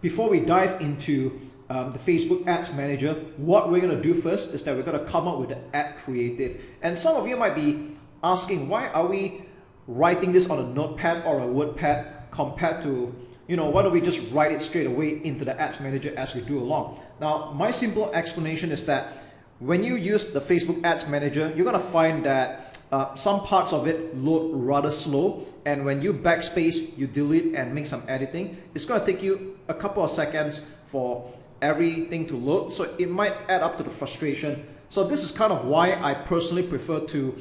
before we dive into the Facebook Ads Manager, what we're going to do first is that we're going to come up with the ad creative. And some of you might be asking, why are we writing this on a notepad or a WordPad compared to, why don't we just write it straight away into the Ads Manager as we do along? Now, my simple explanation is that when you use the Facebook Ads Manager, you're going to find that some parts of it load rather slow, and when you backspace, you delete and make some editing, it's going to take you a couple of seconds for everything to load, so it might add up to the frustration. So this is kind of why I personally prefer to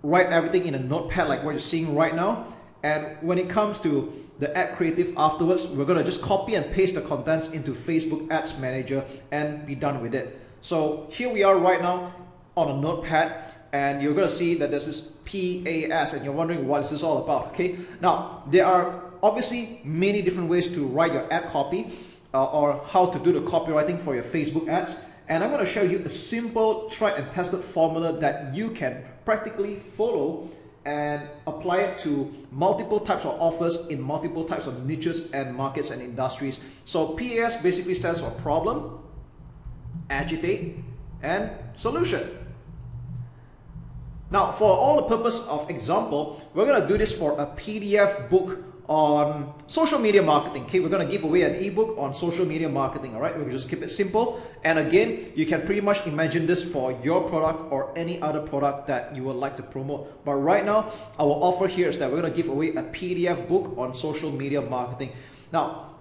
write everything in a notepad like what you're seeing right now. And when it comes to the ad creative afterwards, we're going to just copy and paste the contents into Facebook Ads Manager and be done with it. So here we are right now on a notepad, and you're going to see that this is PAS, and you're wondering what is this all about. Okay, now there are obviously many different ways to write your ad copy or how to do the copywriting for your Facebook ads, and I'm going to show you a simple tried and tested formula that you can practically follow and apply it to multiple types of offers in multiple types of niches and markets and industries. So PAS basically stands for problem, agitate, and solution. Now, for all the purpose of example, we're going to do this for a PDF book on social media marketing. Okay, we're going to give away an ebook on social media marketing. All right, we'll just keep it simple. And again, you can pretty much imagine this for your product or any other product that you would like to promote. But right now, our offer here is that we're going to give away a PDF book on social media marketing. Now,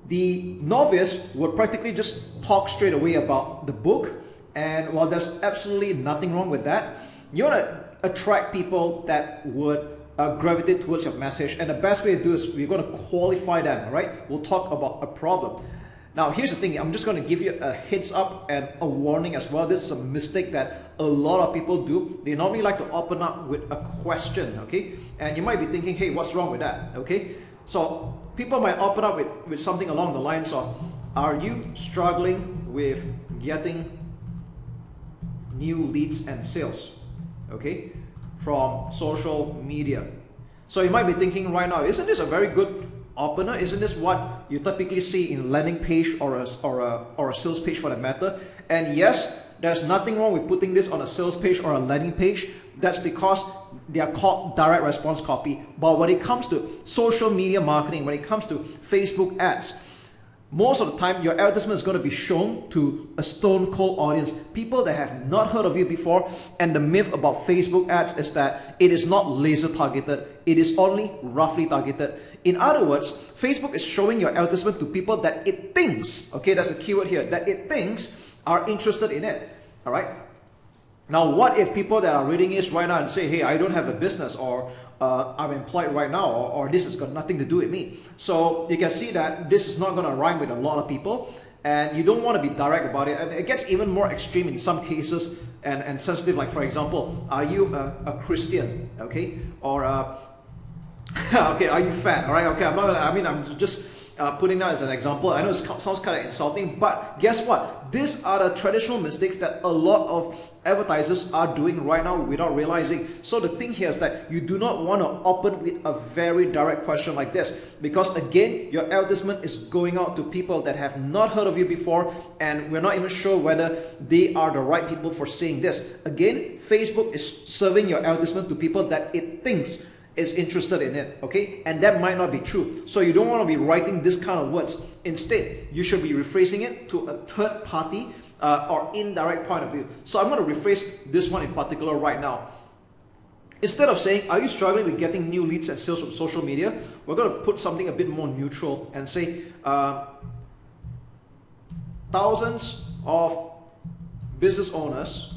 the novice would practically just talk straight away about the book, and while there's absolutely nothing wrong with that, you want to attract people that would gravitate towards your message, and the best way to do is we're going to qualify them. Right? We'll talk about a problem. Now, here's the thing. I'm just going to give you a heads up and a warning as well. This is a mistake that a lot of people do. They normally like to open up with a question. Okay, and you might be thinking, hey, what's wrong with that? Okay, so people might open up with something along the lines of, are you struggling with getting new leads and sales, okay, from social media? So you might be thinking right now, isn't this a very good opener? Isn't this what you typically see in landing page or a sales page for that matter? And yes, there's nothing wrong with putting this on a sales page or a landing page. That's because they are called direct response copy. But when it comes to social media marketing, when it comes to Facebook ads, most of the time your advertisement is going to be shown to a stone cold audience, people that have not heard of you before. And the myth about Facebook ads is that it is not laser targeted, it is only roughly targeted. In other words, Facebook is showing your advertisement to people that it thinks, okay, that's the keyword here, that it thinks are interested in it. All right. Now, what if people that are reading this right now and say, hey, I don't have a business, or I'm employed right now, or this has got nothing to do with me? So you can see that this is not going to rhyme with a lot of people, and you don't want to be direct about it. And it gets even more extreme in some cases and sensitive. Like, for example, are you a Christian? Okay, or okay, are you fat? All right, okay, I'm just putting that as an example. I know it sounds kind of insulting, but guess what? These are the traditional mistakes that a lot of advertisers are doing right now without realizing. So the thing here is that you do not want to open with a very direct question like this, because again, your advertisement is going out to people that have not heard of you before, and we're not even sure whether they are the right people for saying this. Again, Facebook is serving your advertisement to people that it thinks is interested in it, okay? And that might not be true. So you don't want to be writing this kind of words. Instead, you should be rephrasing it to a third party or indirect point of view. So I'm going to rephrase this one in particular right now. Instead of saying, are you struggling with getting new leads and sales from social media? We're going to put something a bit more neutral and say, thousands of business owners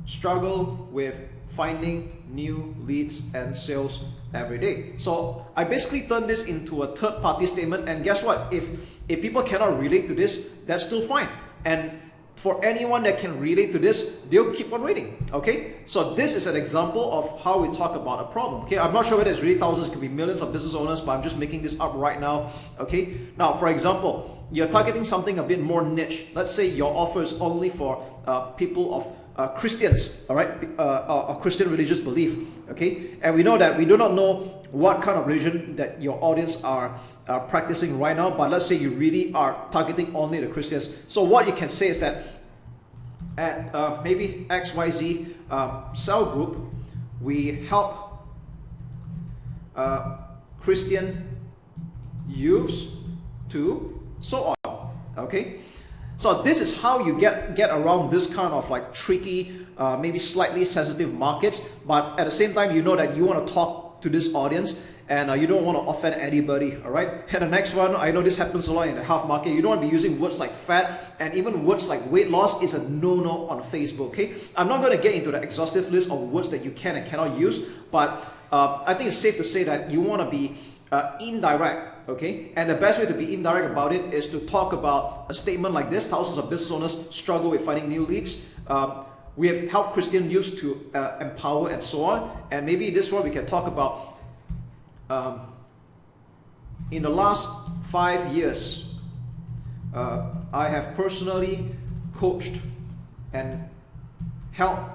struggle with finding new leads and sales every day. So I basically turn this into a third party statement, and guess what? If people cannot relate to this, that's still fine. And for anyone that can relate to this, they'll keep on reading. Okay, so this is an example of how we talk about a problem. Okay, I'm not sure whether it's really thousands, it could be millions of business owners, but I'm just making this up right now. Okay, now for example, you're targeting something a bit more niche. Let's say your offer is only for people of Christians, all right, or Christian religious belief, okay? And we know that we do not know what kind of religion that your audience are practicing right now, but let's say you really are targeting only the Christians. So what you can say is that at maybe XYZ cell group, we help Christian youths to so on, okay? So this is how you get around this kind of like tricky, maybe slightly sensitive markets, but at the same time, you know that you want to talk to this audience and you don't want to offend anybody, all right? And the next one, I know this happens a lot in the health market. You don't want to be using words like fat, and even words like weight loss is a no-no on Facebook, okay? I'm not going to get into the exhaustive list of words that you can and cannot use, but I think it's safe to say that you want to be indirect, okay? And the best way to be indirect about it is to talk about a statement like this: thousands of business owners struggle with finding new leads. We have helped Christian youth to empower and so on. And maybe this one we can talk about in the last 5 years, I have personally coached and helped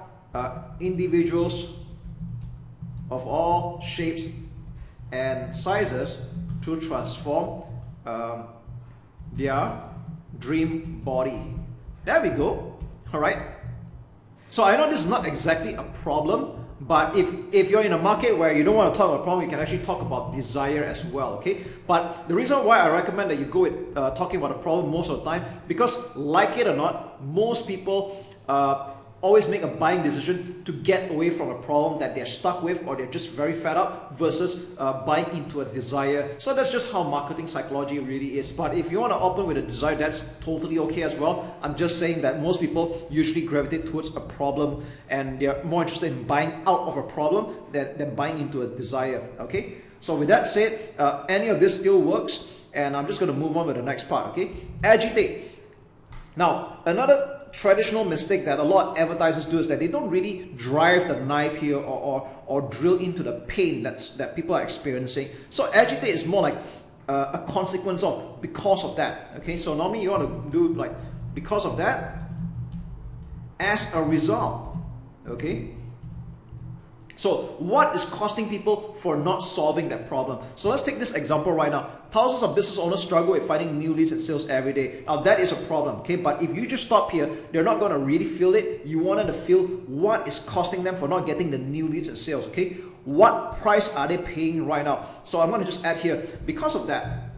individuals of all shapes and sizes to transform their dream body. There we go. All right. So I know this is not exactly a problem, but if you're in a market where you don't want to talk about problem, you can actually talk about desire as well, okay? But the reason why I recommend that you go with talking about a problem most of the time, because like it or not, most people always make a buying decision to get away from a problem that they're stuck with, or they're just very fed up, versus buying into a desire. So that's just how marketing psychology really is. But if you want to open with a desire, that's totally okay as well. I'm just saying that most people usually gravitate towards a problem, and they're more interested in buying out of a problem than buying into a desire, okay? So with that said, any of this still works, and I'm just going to move on with the next part, okay? Agitate. Now, another traditional mistake that a lot of advertisers do is that they don't really drive the knife here or drill into the pain that people are experiencing. So agitate is more like a consequence of, because of that. Okay, so normally you want to do like because of that, as a result. Okay. So what is costing people for not solving that problem? So let's take this example right now. Thousands of business owners struggle with finding new leads and sales every day. Now that is a problem, okay? But if you just stop here, they're not going to really feel it. You want them to feel what is costing them for not getting the new leads and sales, okay? What price are they paying right now? So I'm going to just add here, because of that,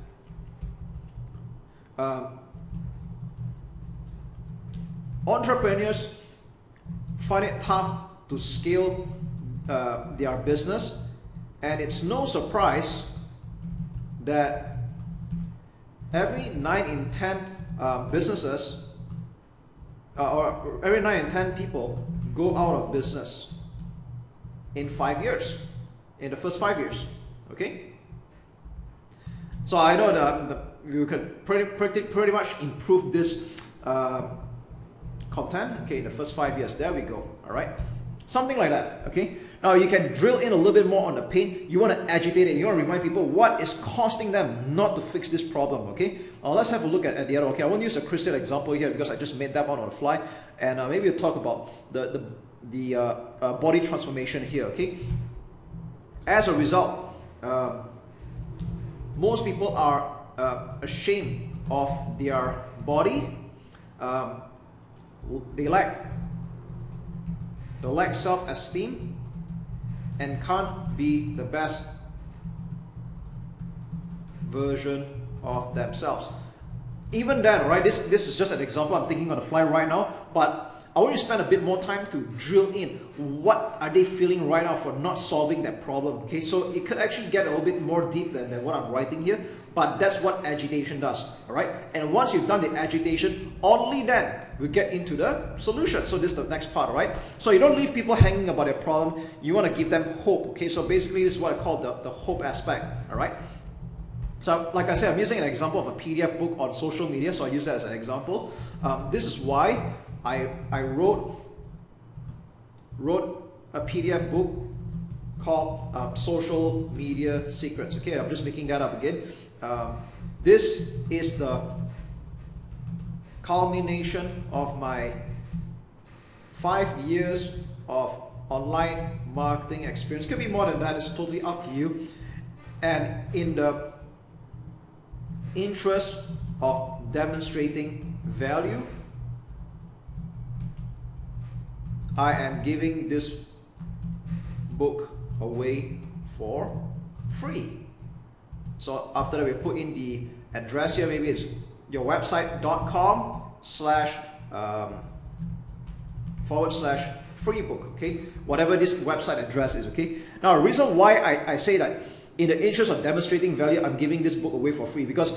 entrepreneurs find it tough to scale their business, and it's no surprise that every 9 in 10 businesses or every 9 in 10 people go out of business in 5 years, in the first 5 years, okay? So I know that you could pretty much improve this content, okay, in the first 5 years. There we go, all right? Something like that, okay? Now you can drill in a little bit more on the pain. You want to agitate it. You want to remind people what is costing them not to fix this problem, okay? Now let's have a look at the other. Okay, I won't use a Christian example here because I just made that one on the fly. And maybe we'll talk about the body transformation here, okay? As a result, most people are ashamed of their body. They lack self-esteem and can't be the best version of themselves. Even then, right, this is just an example I'm thinking on the fly right now, but I want you to spend a bit more time to drill in. What are they feeling right now for not solving that problem? Okay, so it could actually get a little bit more deep than what I'm writing here, but that's what agitation does, all right? And once you've done the agitation, only then we get into the solution. So this is the next part, all right? So you don't leave people hanging about their problem. You want to give them hope, okay? So basically this is what I call the hope aspect, all right? So like I said, I'm using an example of a PDF book on social media, so I use that as an example. This is why I wrote a PDF book called Social Media Secrets. Okay, I'm just making that up again. This is the culmination of my 5 years of online marketing experience. Could be more than that, it's totally up to you. And in the interest of demonstrating value, I am giving this book away for free. So after that, we put in the address here. Maybe it's your website.com//free book, okay, whatever this website address is, okay. Now the reason why I say that in the interest of demonstrating value, I'm giving this book away for free, because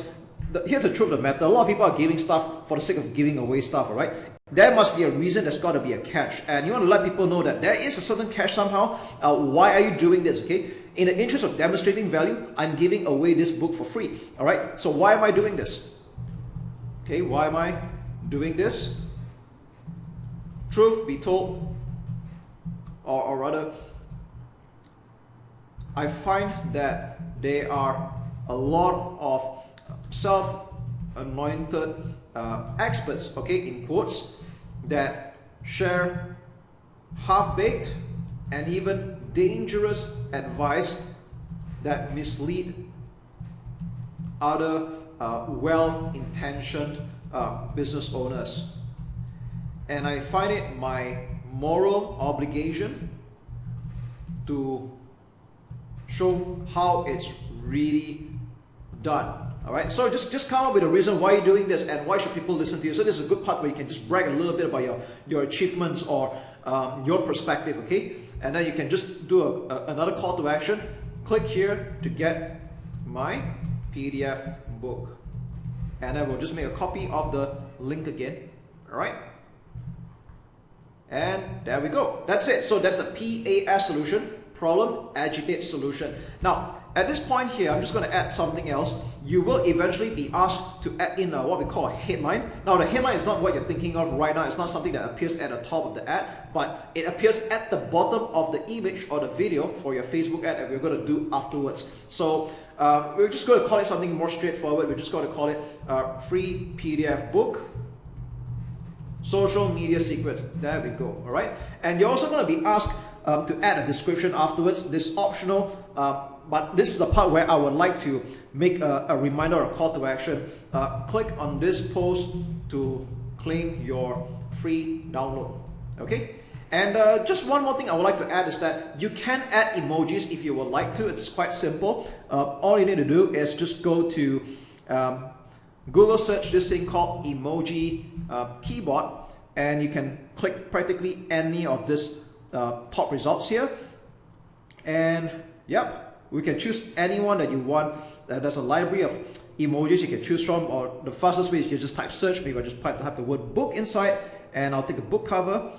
here's the truth of the matter. A lot of people are giving stuff for the sake of giving away stuff, all right? There must be a reason. There's got to be a catch, and you want to let people know that there is a certain catch somehow. Why are you doing this, okay? In the interest of demonstrating value, I'm giving away this book for free, all right? So why am I doing this? Okay, why am I doing this? Truth be told, or rather, I find that there are a lot of self-anointed experts, okay, in quotes, that share half-baked and even dangerous advice that mislead other well-intentioned business owners. And I find it my moral obligation to show how it's really done. All right, so just come up with a reason why you're doing this and why should people listen to you. So this is a good part where you can just brag a little bit about your achievements or your perspective, okay? And then you can just do another call to action. Click here to get my PDF book. And then we'll just make a copy of the link again, all right? And there we go. That's it. So that's a PAS solution. Problem, agitate, solution. Now, at this point here, I'm just going to add something else. You will eventually be asked to add in what we call a headline. Now, the headline is not what you're thinking of right now. It's not something that appears at the top of the ad, but it appears at the bottom of the image or the video for your Facebook ad that we're going to do afterwards. So we're just going to call it something more straightforward. We're just going to call it free PDF book. Social media secrets. There we go. All right. And you're also going to be asked to add a description afterwards. This is optional, but this is the part where I would like to make a reminder or a call to action. Click on this post to claim your free download. Okay. And just one more thing I would like to add is that you can add emojis if you would like to. It's quite simple. All you need to do is just go to Google search this thing called emoji keyboard, and you can click practically any of this top results here, and yep, we can choose anyone that you want. There's a library of emojis you can choose from, or the fastest way is you just type search. Maybe I just type the word book inside, and I'll take a book cover,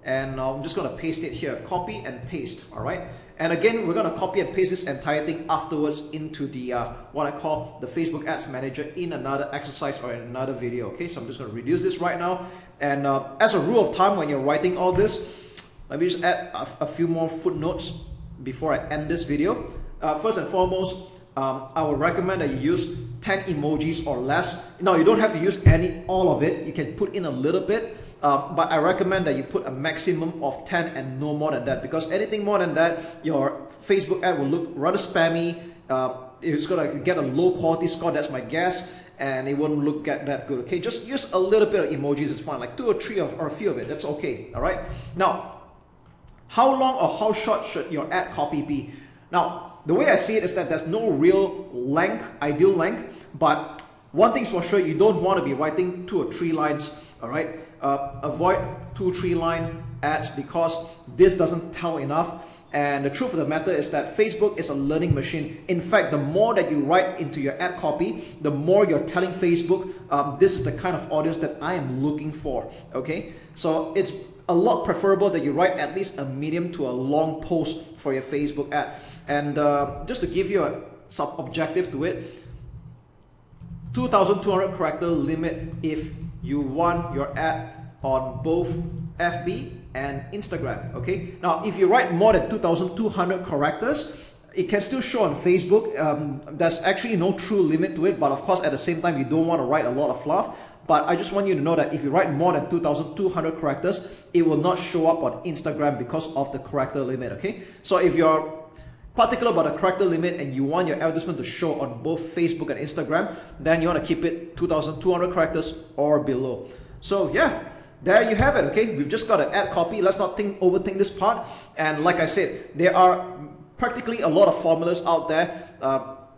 and I'm just going to paste it here. Copy and paste. All right. And again, we're going to copy and paste this entire thing afterwards into the what I call the Facebook Ads Manager in another exercise or in another video. Okay, so I'm just going to reduce this right now. And as a rule of thumb, when you're writing all this, let me just add a few more footnotes before I end this video. First and foremost, I would recommend that you use 10 emojis or less. Now, you don't have to use all of it. You can put in a little bit. But I recommend that you put a maximum of 10 and no more than that, because anything more than that, your Facebook ad will look rather spammy. It's going to get a low quality score, that's my guess, and it won't look that good. Okay, just use a little bit of emojis, it's fine, like 2 or 3 or a few of it, that's okay. All right. Now, how long or how short should your ad copy be? Now, the way I see it is that there's no real length, ideal length, but one thing's for sure, you don't want to be writing 2 or 3 lines. All right, avoid 2-3 line ads, because this doesn't tell enough. And the truth of the matter is that Facebook is a learning machine. In fact, the more that you write into your ad copy, the more you're telling Facebook, this is the kind of audience that I am looking for. Okay, so it's a lot preferable that you write at least a medium to a long post for your Facebook ad. And just to give you a sub-objective to it, 2,200 character limit if you want your ad on both FB and Instagram. Okay, now if you write more than 2,200 characters, it can still show on Facebook. There's actually no true limit to it, but of course at the same time you don't want to write a lot of fluff. but I just want you to know that if you write more than 2,200 characters, it will not show up on Instagram because of the character limit, okay? So if you're particular about the character limit and you want your advertisement to show on both Facebook and Instagram, then you want to keep it 2,200 characters or below. So yeah, there you have it, okay? We've just got an ad copy. Let's not overthink this part. And like I said, there are practically a lot of formulas out there.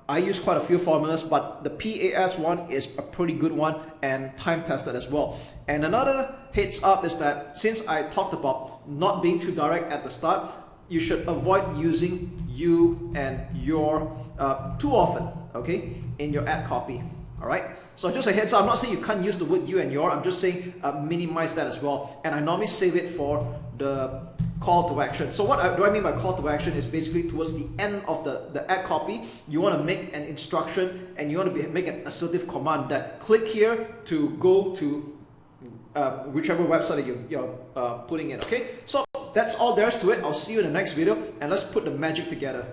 I use quite a few formulas, but the PAS one is a pretty good one and time tested as well. And another heads up is that since I talked about not being too direct at the start, you should avoid using you and your too often, okay, in your ad copy. All right, so just a heads up, I'm not saying you can't use the word you and your, I'm just saying minimize that as well. And I normally save it for the call to action. So what do I mean by call to action is basically towards the end of the ad copy, you want to make an instruction and you want to make an assertive command that click here to go to whichever website that you're putting in, okay? So that's all there is to it. I'll see you in the next video and let's put the magic together.